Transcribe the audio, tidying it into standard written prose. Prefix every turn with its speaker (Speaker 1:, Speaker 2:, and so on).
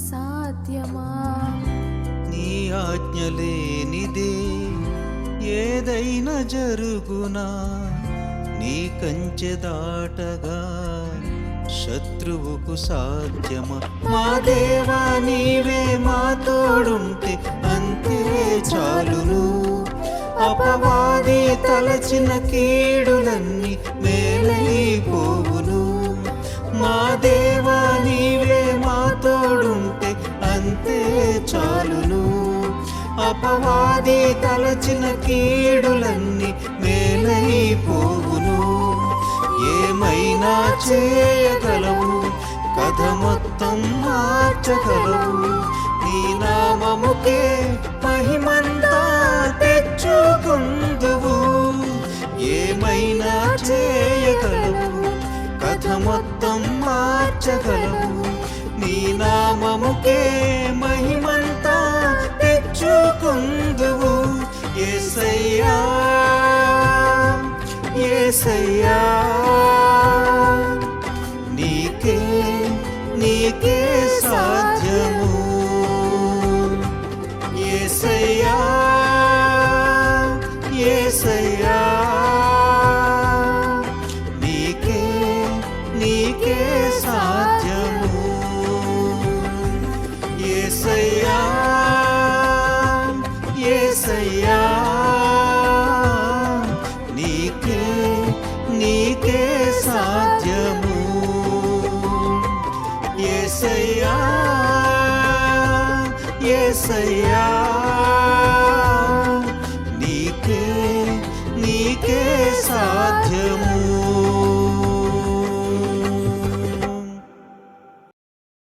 Speaker 1: సాధ్యమా?
Speaker 2: నీ ఆజ్ఞ లేనిదే ఏదైనా జరుగునా? నీ కంచె దాటగా శత్రువుకు సాధ్యమా? మా దేవా నీవే మా తోడుంటే అంతే చాలును. అపవాది తలచిన కీడులన్నీ మేలైపోవును. మా దేవా నీవే మా తోడుంటే అంతే చాలును. అపవాది తలచిన కీడులన్నీ మేలైపోవును. ఏమైనా చేయగలవు, కథ మొత్తం మార్చగలవు. నీ నామముకే మహిమంతా తెచ్చుకుందువు. ఏమైనా చేయగలవు, కథ మొత్తం మార్చగలవు. నీ నామముకే మహిమంతా తెచ్చుకుందువు. యేసయ్యా యేసయ్యా, నీకే నీకే సాధ్యము. యేసయ్యా యేసయ్యా, నీకే నీకే సాధ్యము. యేసయ్యా యేసయ్యా, నీకే నీకే సాధ్యము. యేసయ్యా యేసయ్యా, నీకే నీకే సాధ్యము.